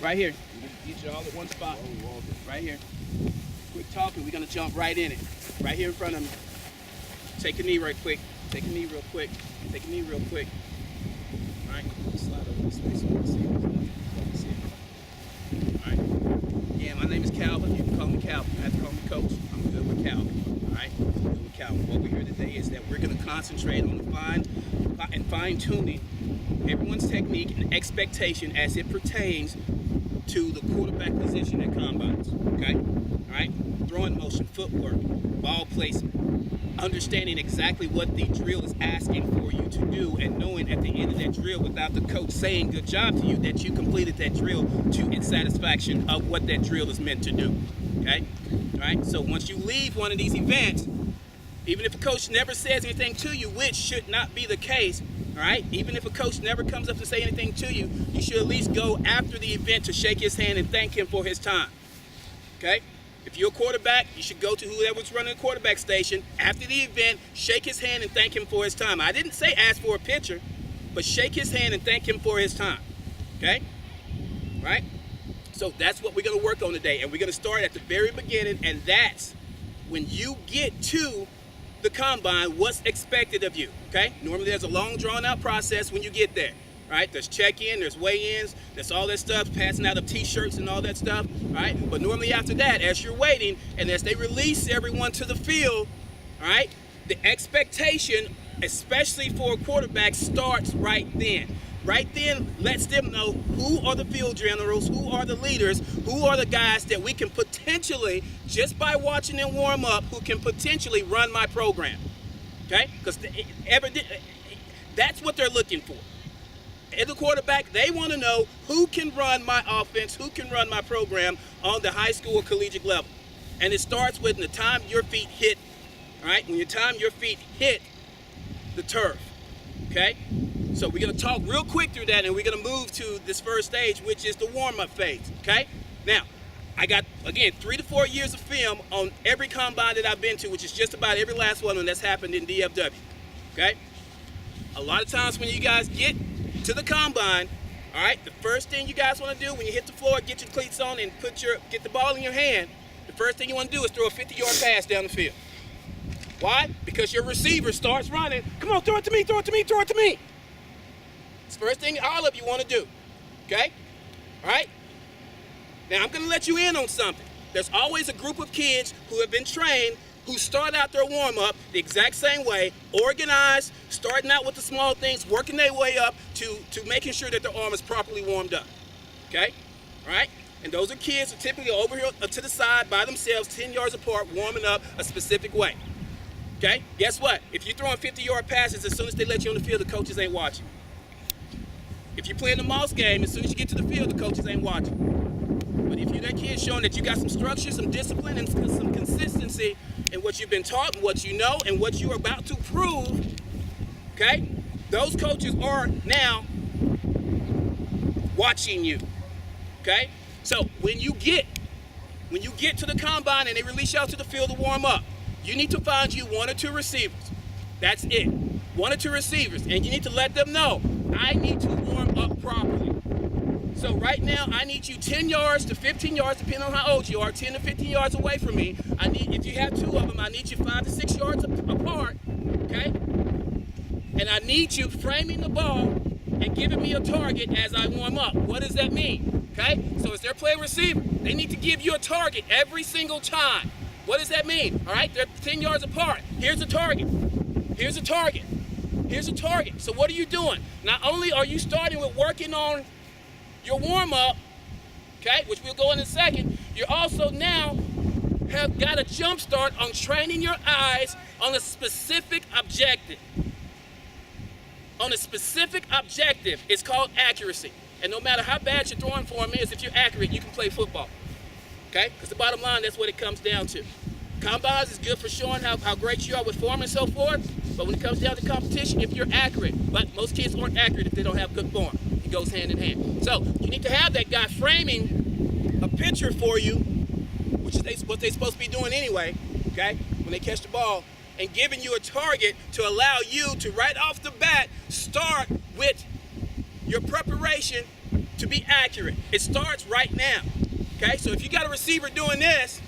Right here. Get you all at one spot. Right here. Quick talking. We're gonna jump right in it. Right here in front of me. Take a knee right quick. Take a knee real quick. Take a knee real quick. All right. Slide over this way so you can see it. All right. Yeah, my name is Calvin. You can call me Calvin. You have to call me Coach. I'm good with Calvin. All right. I'm good with Calvin. What we're here today is that we're gonna concentrate on the fine tuning everyone's technique and expectation as it pertains to the quarterback position at combines. Okay? All right? Throwing motion, footwork, ball placement, understanding exactly what the drill is asking for you to do, and knowing at the end of that drill, without the coach saying good job to you, that you completed that drill to its satisfaction of what that drill is meant to do. Okay? All right? So once you leave one of these events, even if a coach never says anything to you, which should not be the case, all right? Even if a coach never comes up to say anything to you, you should at least go after the event to shake his hand and thank him for his time, okay? If you're a quarterback, you should go to whoever's running the quarterback station after the event, shake his hand and thank him for his time. I didn't say ask for a picture, but shake his hand and thank him for his time, okay? All right? So that's what we're going to work on today, and we're going to start at the very beginning, and that's when you get to the combine, what's expected of you, okay? Normally there's a long drawn out process when you get there, right? There's check-in, there's weigh-ins, there's all that stuff, passing out of t-shirts and all that stuff, right? But normally after that, as you're waiting and as they release everyone to the field, all right, the expectation, especially for a quarterback, starts right then. Right then lets them know who are the field generals, who are the leaders, who are the guys that we can potentially, just by watching them warm up, who can potentially run my program, okay? Because that's what they're looking for. As a quarterback, they want to know who can run my offense, who can run my program on the high school or collegiate level. And it starts with the time your feet hit, all right? When your time your feet hit the turf, okay? So we're going to talk real quick through that, and we're going to move to this first stage, which is the warm-up phase, okay? Now, I got, again, 3 to 4 years of film on every combine that I've been to, which is just about every last one that's happened in DFW, okay? A lot of times when you guys get to the combine, all right, the first thing you guys want to do when you hit the floor, get your cleats on and get the ball in your hand, the first thing you want to do is throw a 50-yard pass down the field. Why? Because your receiver starts running. Come on, throw it to me, throw it to me, throw it to me. It's the first thing all of you want to do, okay? All right? Now, I'm going to let you in on something. There's always a group of kids who have been trained who start out their warm-up the exact same way, organized, starting out with the small things, working their way up to making sure that their arm is properly warmed up, okay? All right? And those are kids who typically are over here to the side by themselves, 10 yards apart, warming up a specific way, okay? Guess what? If you're throwing 50-yard passes, as soon as they let you on the field, the coaches ain't watching. If you're playing the mouse game, as soon as you get to the field, the coaches ain't watching. But if you're that kid showing that you got some structure, some discipline, and some consistency in what you've been taught and what you know and what you're about to prove, okay, those coaches are now watching you, okay? So when you get to the combine and they release you out to the field to warm up, you need to find you 1 or 2 receivers. That's it. 1 or 2 receivers, and you need to let them know, I need to warm up properly. So right now, I need you 10 yards to 15 yards, depending on how old you are, 10 to 15 yards away from me. If you have 2 of them, I need you 5 to 6 yards apart, okay? And I need you framing the ball and giving me a target as I warm up. What does that mean, okay? So as they're playing receiver, they need to give you a target every single time. What does that mean? All right, they're 10 yards apart. Here's a target. Here's a target. Here's a target. So what are you doing? Not only are you starting with working on your warm-up, okay, which we'll go in a second, you also now have got a jump start on training your eyes on a specific objective. On a specific objective. It's called accuracy. And no matter how bad your throwing form is, if you're accurate, you can play football. Okay? Because the bottom line, that's what it comes down to. Combines is good for showing how great you are with form and so forth, but when it comes down to competition, if you're accurate, but most kids aren't accurate if they don't have good form. It goes hand in hand. So you need to have that guy framing a picture for you, which is what they're supposed to be doing anyway, okay, when they catch the ball, and giving you a target to allow you to right off the bat start with your preparation to be accurate. It starts right now. Okay, so if you got a receiver doing this,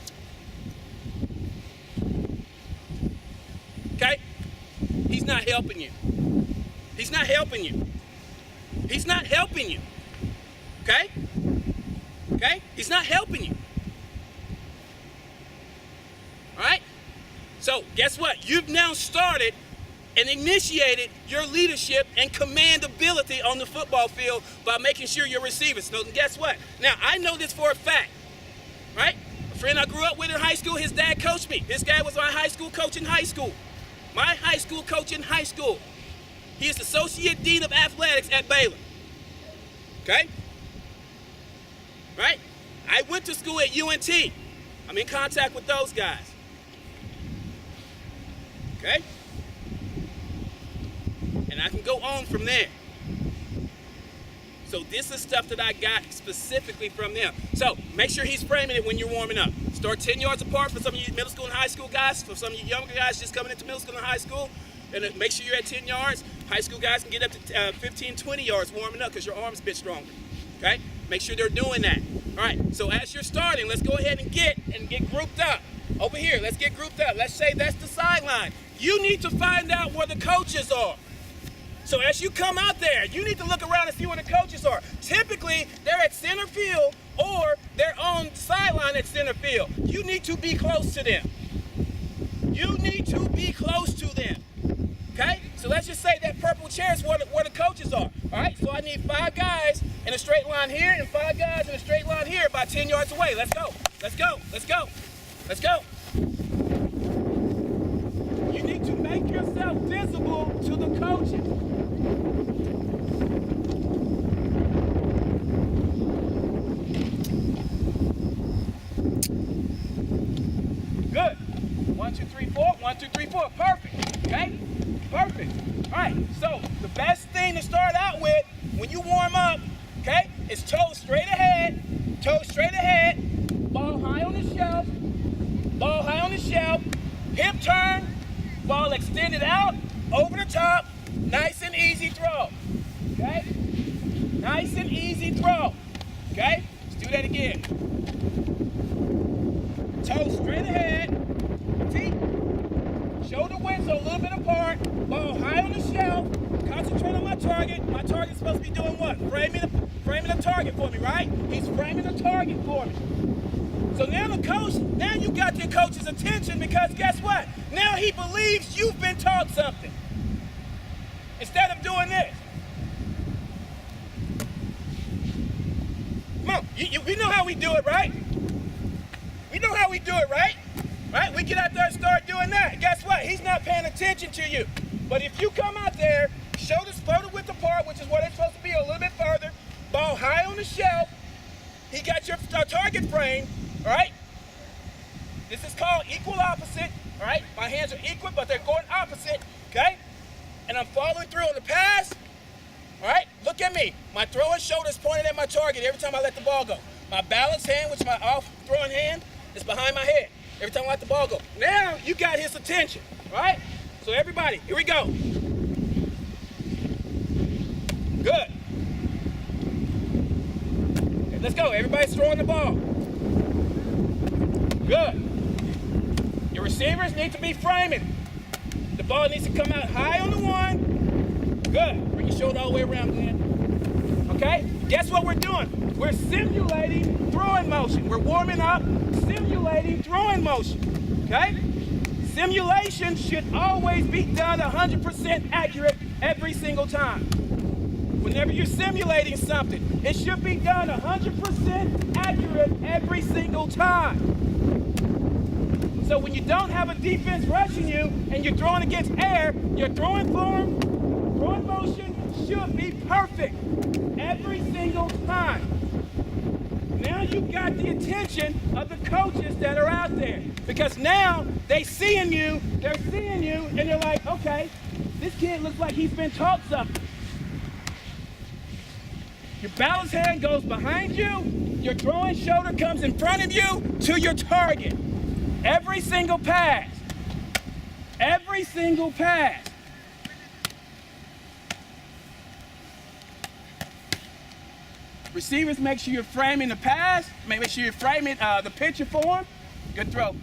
okay, he's not helping you. He's not helping you. He's not helping you. Okay? Okay? He's not helping you. All right? So guess what? You've now started and initiated your leadership and command ability on the football field by making sure your receivers. So guess what? Now, I know this for a fact, right? A friend I grew up with in high school, his dad coached me. His dad was my high school coach in high school. My high school coach in high school. He is Associate Dean of Athletics at Baylor. Okay? Right? I went to school at UNT. I'm in contact with those guys. Okay? And I can go on from there. So this is stuff that I got specifically from them. So make sure he's framing it when you're warming up. Start 10 yards apart for some of you middle school and high school guys. For some of you younger guys just coming into middle school and high school. And make sure you're at 10 yards. High school guys can get up to 15, 20 yards warming up because your arm's a bit stronger. Okay? Make sure they're doing that. All right, so as you're starting, let's go ahead and get grouped up. Over here, let's get grouped up. Let's say that's the sideline. You need to find out where the coaches are. So as you come out there, you need to look around and see where the coaches are. Typically, they're at center field or they're on sideline at center field. You need to be close to them. You need to be close to them. Okay? So let's just say that purple chair is where the coaches are. All right? So I need 5 guys in a straight line here and 5 guys in a straight line here about 10 yards away. Let's go. Let's go. Let's go. Let's go. You need to make yourself visible to the coaches. Good. 1, 2, 3, 4. 1, 2, 3, 4. Perfect. Okay? Perfect. All right. So the best thing to start out with when you warm up, okay, is toes straight ahead. Toes straight ahead. Ball high on the shelf. Ball high on the shelf. Hip turn. Ball extended out. Over the top. Nice and easy throw. Okay? Nice and easy throw. Okay? Let's do that again. Toes straight ahead. Feet. Shoulder widths are a little bit apart. Ball high on the shelf. Concentrate on my target. My target's supposed to be doing what? Framing the target for me, right? He's framing the target for me. So now the coach, now you got your coach's attention because guess what? Now he believes you've been taught something. Instead of doing this. Come on, we know how we do it, right? We know how we do it, right? Right? We get out there and start doing that. Guess what? He's not paying attention to you. But if you come out there, shoulders further width apart, which is what it's supposed to be, a little bit further, ball high on the shelf, he got your target frame, all right? This is called equal opposite, all right? My hands are equal, but they're going opposite, okay? And I'm following through on the pass, all right? Look at me. My throwing shoulder is pointed at my target every time I let the ball go. My balance hand, which is my off-throwing hand, is behind my head every time I let the ball go. Now you got his attention, all right? So everybody, here we go. Good. Okay, let's go. Everybody's throwing the ball. Good. Your receivers need to be framing. The ball needs to come out high on the one. Good. Bring your shoulder all the way around, Glenn. Okay? Guess what we're doing? We're simulating throwing motion. We're warming up, simulating throwing motion. Okay? Simulation should always be done 100% accurate every single time. Whenever you're simulating something, it should be done 100% accurate every single time. So when you don't have a defense rushing you and you're throwing against air, your throwing form, throwing motion should be perfect every single time. Now you've got the attention of the coaches that are out there because now they're seeing you, and they're like, okay, this kid looks like he's been taught something. Your balance hand goes behind you, your throwing shoulder comes in front of you to your target. Every single pass. Every single pass. Receivers, make sure you're framing the pass. Make sure you're framing the picture for them. Good throw.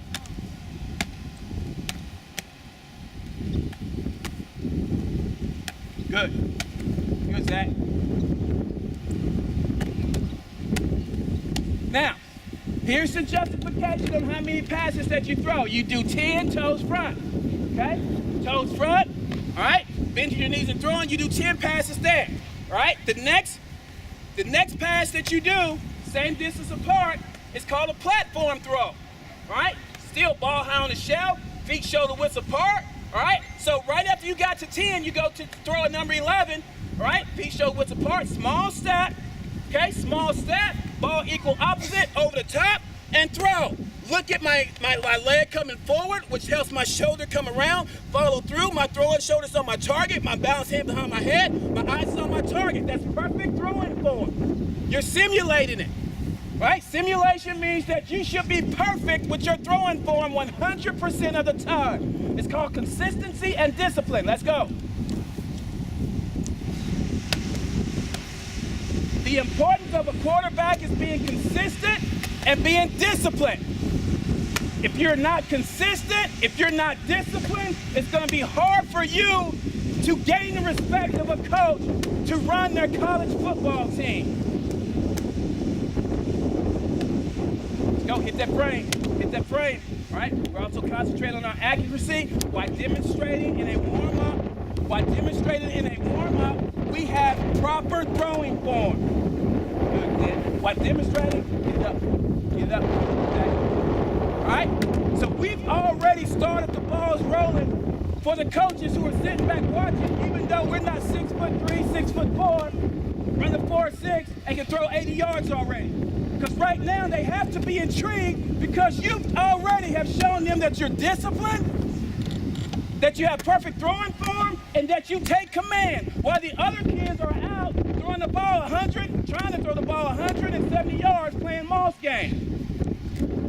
Good. Good, Zach. Now, here's the justification on how many passes that you throw. You do 10 toes front, okay? Toes front, all right? Bending your knees and throwing, you do 10 passes there, all right? The next pass that you do, same distance apart, is called a platform throw, all right? Still ball high on the shelf, feet shoulder widths apart, all right? So right after you got to 10, you go to throw a number 11, all right? Feet shoulder widths apart, small step, okay? Small step, ball equal opposite, over the top, and throw. Look at my leg coming forward, which helps my shoulder come around, follow through, my throwing shoulder's on my target, my balance hand behind my head, my eyes is on my target. That's perfect throwing form. You're simulating it, right? Simulation means that you should be perfect with your throwing form 100% of the time. It's called consistency and discipline. Let's go. The importance of a quarterback is being consistent and being disciplined. If you're not consistent, if you're not disciplined, it's going to be hard for you to gain the respect of a coach to run their college football team. Let's go, hit that frame, hit that frame. All right, we're also concentrating on our accuracy while demonstrating in a warm-up. We have proper throwing form. Good. While demonstrating, get it up, All right, so we've already started the balls rolling for the coaches who are sitting back watching, even though we're not 6'3", 6'4", running 4.6 and can throw 80 yards already. Because right now they have to be intrigued because you already have shown them that you're disciplined, that you have perfect throwing form, and that you take command, while the other kids are out throwing the ball 100, trying to throw the ball 170 yards playing mouse game.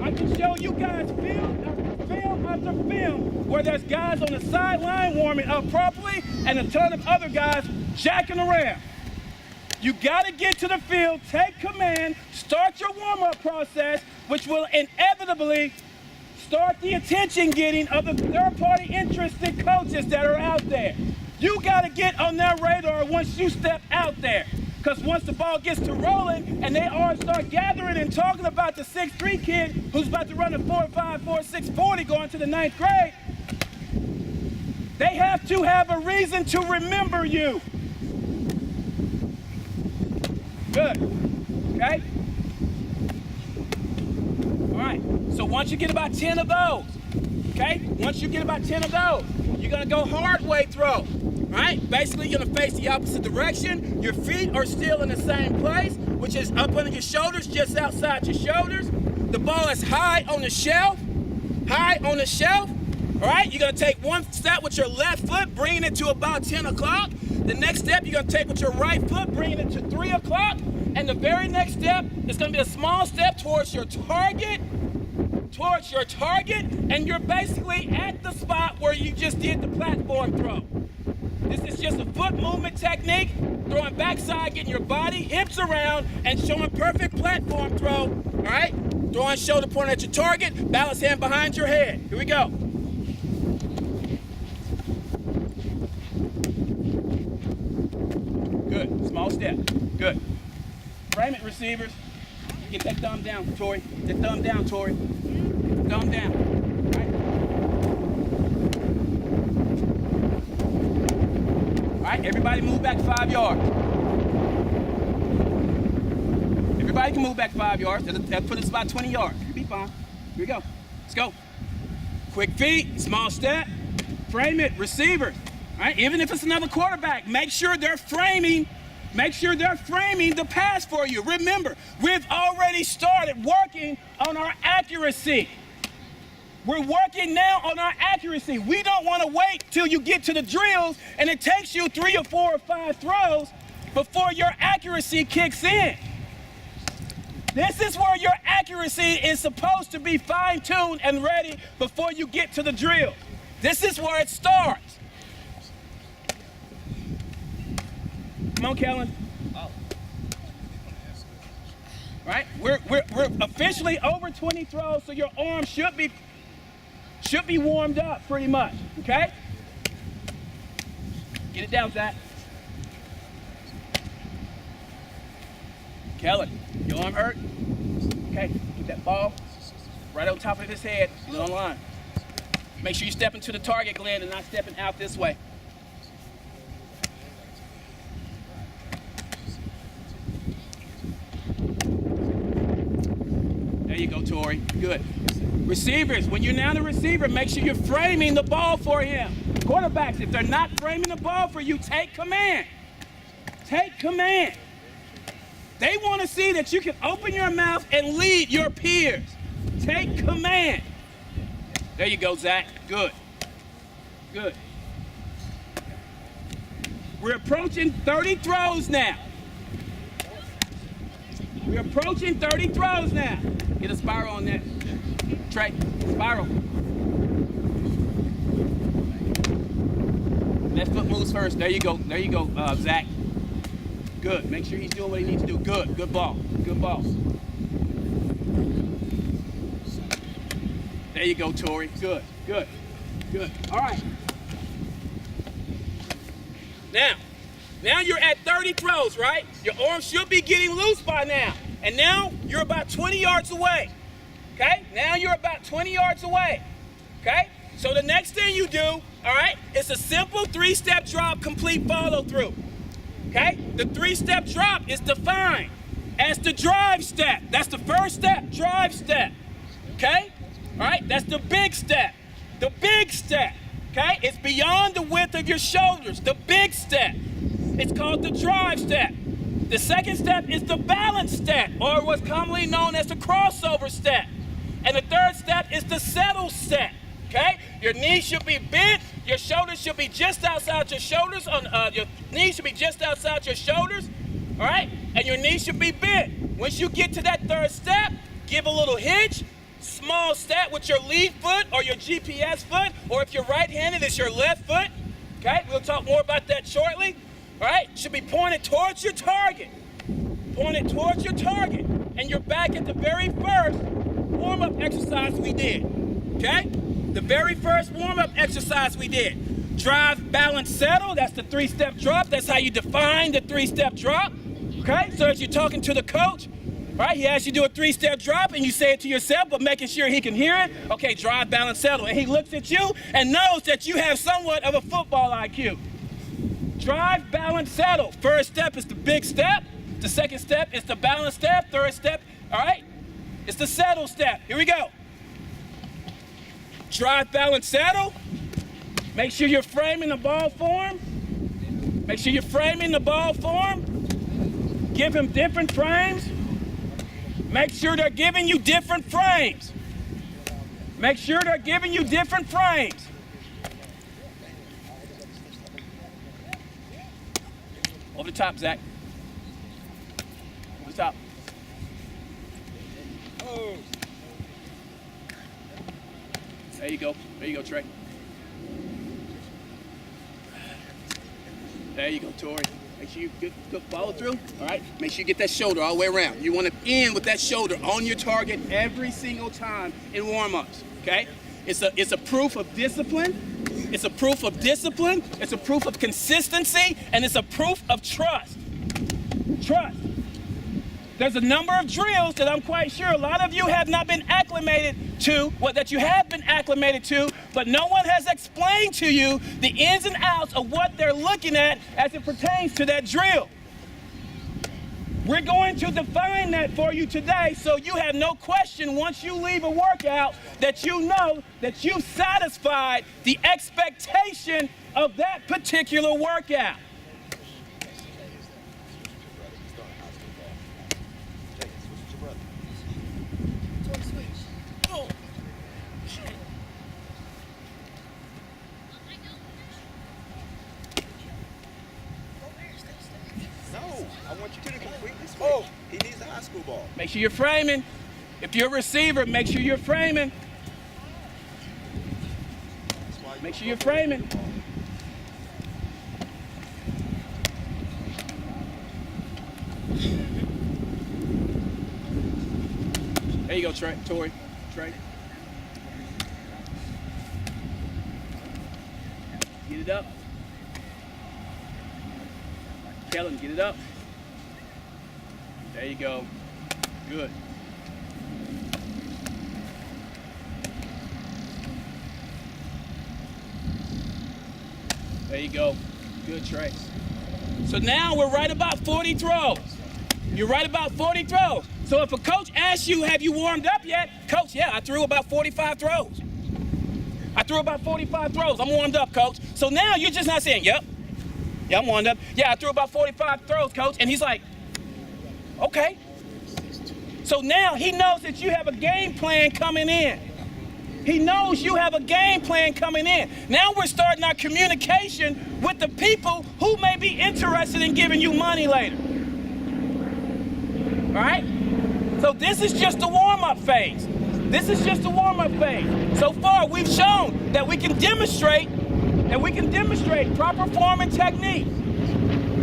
I can show you guys film after film where there's guys on the sideline warming up properly and a ton of other guys jacking around. You got to get to the field, take command, start your warm-up process, which will inevitably start the attention getting of the third-party interested coaches that are out there. You got to get on their radar once you step out there. Because once the ball gets to rolling and they all start gathering and talking about the 6'3" kid who's about to run a 4.5, 4.6 40 going to the 9th grade, they have to have a reason to remember you. Good. Okay? All right. So once you get about 10 of those, okay? Once you get about 10 of those, you're going to go hard way throw. Right? Basically, you're going to face the opposite direction. Your feet are still in the same place, which is up under your shoulders, just outside your shoulders. The ball is high on the shelf. High on the shelf. All right? You're going to take one step with your left foot, bringing it to about 10 o'clock. The next step you're going to take with your right foot, bringing it to 3 o'clock. And the very next step is going to be a small step towards your target. And you're basically at the spot where you just did the platform throw. This is just a foot movement technique, throwing backside, getting your body, hips around, and showing perfect platform throw, all right? Throwing shoulder point at your target, balance hand behind your head. Here we go. Good, small step, good. Frame it, receivers. Get that thumb down, Tori. That thumb down, Tori. Thumb down, all right? All right, everybody move back 5 yards. Everybody can move back 5 yards. That'll put us about 20 yards. You'll be fine. Here we go. Let's go. Quick feet, small step. Frame it, receivers. All right, even if it's another quarterback, make sure they're framing the pass for you. Remember, we've already started working on our accuracy. We're working now on our accuracy. We don't want to wait till you get to the drills and it takes you 3 or 4 or 5 throws before your accuracy kicks in. This is where your accuracy is supposed to be fine-tuned and ready before you get to the drill. This is where it starts. Come on, Kellen. Right? We're officially over 20 throws, so your arm should be warmed up pretty much. Okay? Get it down, Zach. Kellen, your arm hurt? Okay, get that ball right on top of his head. Get on line. Make sure you step into the target, Glenn, and not stepping out this way. There you go, Tori. Good. Receivers, when you're now the receiver, make sure you're framing the ball for him. Quarterbacks, if they're not framing the ball for you, take command. Take command. They want to see that you can open your mouth and lead your peers. Take command. There you go, Zach. Good. Good. We're approaching 30 throws now. We're approaching 30 throws now. Get a spiral on that. Trey, spiral. Left foot moves first. There you go. There you go, Zach. Good. Make sure he's doing what he needs to do. Good. Good ball. Good ball. There you go, Tori. Good. Good. Good. All right. Now you're at 30 throws, right? Your arm should be getting loose by now. And now you're about 20 yards away. Okay? Now you're about 20 yards away. Okay? So the next thing you do, all right, is a simple 3-step drop, complete follow through. Okay? The 3-step drop is defined as the drive step. That's the first step, drive step. Okay? All right? That's the big step. The big step. Okay? It's beyond the width of your shoulders. The big step. It's called the drive step. The second step is the balance step, or what's commonly known as the crossover step. And the third step is the settle step. Okay? Your knees should be bent. Your shoulders should be just outside your shoulders. Your knees should be just outside your shoulders. All right? And your knees should be bent. Once you get to that third step, give a little hitch. Small step with your lead foot or your GPS foot, or if you're right-handed, it's your left foot. Okay? We'll talk more about that shortly. All right? Should be pointed towards your target. Pointed towards your target. And you're back at the very first warm-up exercise we did. Okay? The very first warm-up exercise we did. Drive, balance, settle. That's the 3-step drop. That's how you define the 3-step drop. Okay? So as you're talking to the coach, right, he asks you to do a 3-step drop, and you say it to yourself, but making sure he can hear it. Okay, drive, balance, settle. And he looks at you and knows that you have somewhat of a football IQ. Drive, balance, settle. First step is the big step. The second step is the balance step. Third step, all right, it's the settle step. Here we go. Drive, balance, settle. Make sure you're framing the ball form. Make sure you're framing the ball form. Give him different frames. Make sure they're giving you different frames. Make sure they're giving you different frames. Over the top, Zach. Over the top. Oh. There you go. There you go, Trey. There you go, Tori. Make sure you good follow through. All right. Make sure you get that shoulder all the way around. You want to end with that shoulder on your target every single time in warm-ups. Okay? It's a proof of discipline. It's a proof of discipline. It's a proof of consistency, and it's a proof of trust. Trust. There's a number of drills that I'm quite sure a lot of you have not been acclimated to, that you have been acclimated to, but no one has explained to you the ins and outs of what they're looking at as it pertains to that drill. We're going to define that for you today, so you have no question once you leave a workout that you know that you've satisfied the expectation of that particular workout. I want you to completely switch. Oh, he needs a high school ball. Make sure you're framing. If you're a receiver, make sure you're framing. Make sure you're framing. you go, Tori. Trey. Get it up. Kellen, get it up. There you go. Good. There you go. Good, Trey. So now we're right about 40 throws. You're right about 40 throws. So if a coach asks you, have you warmed up yet? Coach, yeah, I threw about 45 throws. I threw about 45 throws. I'm warmed up, coach. So now you're just not saying, yep. Yeah, I'm warmed up. Yeah, I threw about 45 throws, coach. And he's like, okay. So now he knows that you have a game plan coming in. He knows you have a game plan coming in. Now we're starting our communication with the people who may be interested in giving you money later. All right? So this is just the warm-up phase. This is just the warm-up phase. So far, we've shown that we can demonstrate proper form and technique.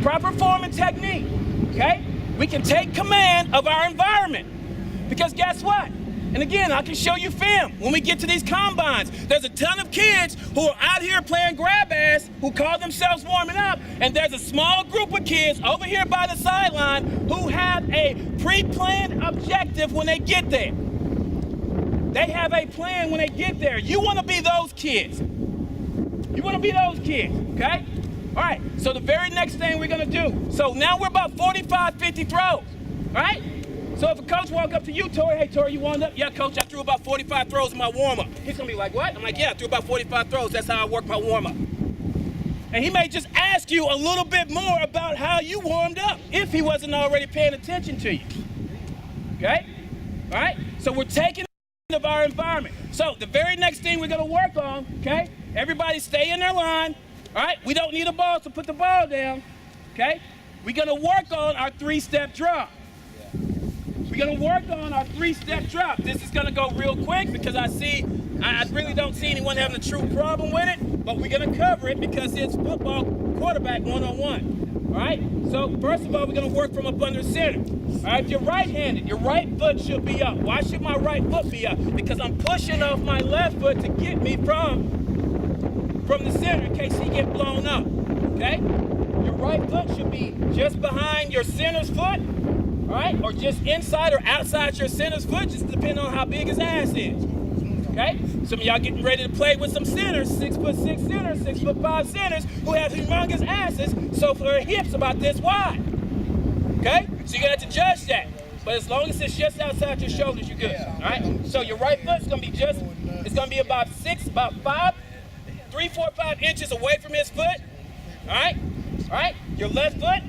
Proper form and technique, okay? We can take command of our environment. Because guess what? And again, I can show you film. When we get to these combines, there's a ton of kids who are out here playing grab ass who call themselves warming up, and there's a small group of kids over here by the sideline who have a pre-planned objective when they get there. They have a plan when they get there. You want to be those kids. You want to be those kids, okay? All right, so the very next thing we're going to do, so now we're about 45, 50 throws, all right? So if a coach walk up to you, Tori, hey, Tori, you warmed up? Yeah, coach, I threw about 45 throws in my warm-up. He's going to be like, what? I'm like, yeah, I threw about 45 throws. That's how I work my warm-up. And he may just ask you a little bit more about how you warmed up if he wasn't already paying attention to you. Okay? All right? So we're taking of our environment. So the very next thing we're going to work on, okay? Everybody stay in their line. All right? We don't need a ball, so put the ball down. Okay? We're going to work on our three-step drop. We're going to work on our three-step drop. This is going to go real quick because I really don't see anyone having a true problem with it, but we're going to cover it because it's football quarterback one-on-one. All right? So first of all, we're going to work from up under center. All right? If you're right-handed, your right foot should be up. Why should my right foot be up? Because I'm pushing off my left foot to get me from the center in case he get blown up. Okay? Your right foot should be just behind your center's foot. All right, or just inside or outside your center's foot, just depending on how big his ass is. Okay, some of y'all getting ready to play with some centers, 6'6" centers, 6'5" centers who have humongous asses, so for their hips about this wide. Okay, so you're gonna have to judge that. But as long as it's just outside your shoulders, you're good. All right, so your right foot's gonna be it's gonna be about 3, 4, 5 inches away from his foot. All right, your left foot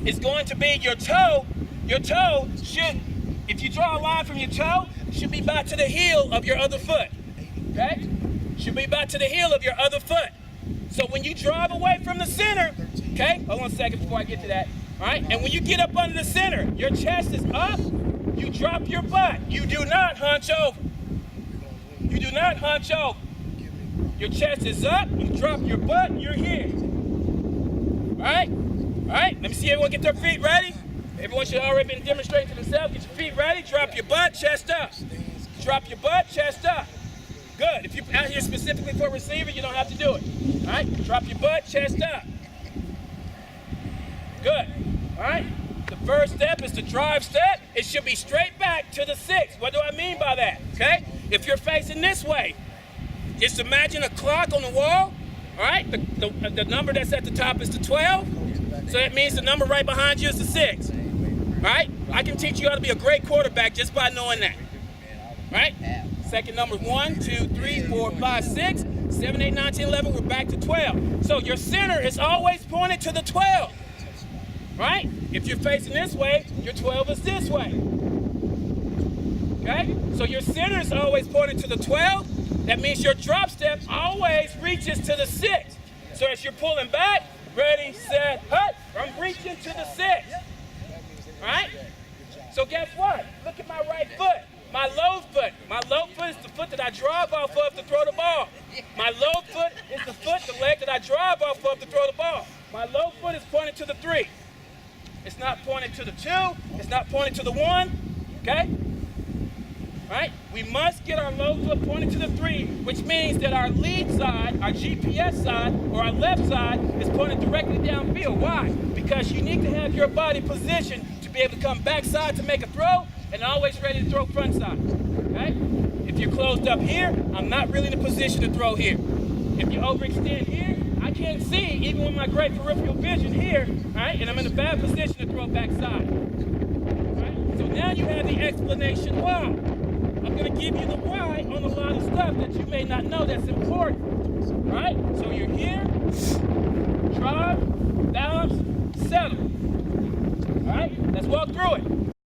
is going to be your toe. Your toe should, if you draw a line from your toe, should be back to the heel of your other foot, okay? Should be back to the heel of your other foot. So when you drive away from the center, okay? Hold on a second before I get to that, all right? And when you get up under the center, your chest is up, you drop your butt. You do not hunch over. You do not hunch over. Your chest is up, you drop your butt, you're here. All right? All right, let me see everyone get their feet ready. Everyone should have already been demonstrating to themselves. Get your feet ready. Drop your butt, chest up. Drop your butt, chest up. Good. If you're out here specifically for a receiver, you don't have to do it. All right? Drop your butt, chest up. Good. All right? The first step is the drive step. It should be straight back to the 6. What do I mean by that? Okay? If you're facing this way, just imagine a clock on the wall. All right? The number that's at the top is the 12. So that means the number right behind you is the 6. All right? I can teach you how to be a great quarterback just by knowing that. All right? Second number 1, 2, 3, 4, 5, 6, 7, 8, 9, 10, 11. We're back to 12. So your center is always pointed to the 12. Right? If you're facing this way, your 12 is this way. Okay? So your center is always pointed to the 12. That means your drop step always reaches to the 6. So as you're pulling back, ready, set, hut, I'm reaching to the 6. All right? So guess what? Look at my right foot. My low foot. My low foot is the foot that I drive off of to throw the ball. My low foot is the leg that I drive off of to throw the ball. My low foot is pointed to the 3. It's not pointed to the 2. It's not pointed to the 1. Okay? right? We must get our low foot pointed to the 3, which means that our lead side, our GPS side, or our left side is pointed directly downfield. Why? Because you need to have your body positioned to be able to come backside to make a throw and always ready to throw front side, okay? If you're closed up here, I'm not really in a position to throw here. If you overextend here, I can't see even with my great peripheral vision here, right? And I'm in a bad position to throw backside. Right? So now you have the explanation why. I'm going to give you the why on a lot of stuff that you may not know that's important. Right? So you're here, drive, balance, settle. All right? Let's walk through it.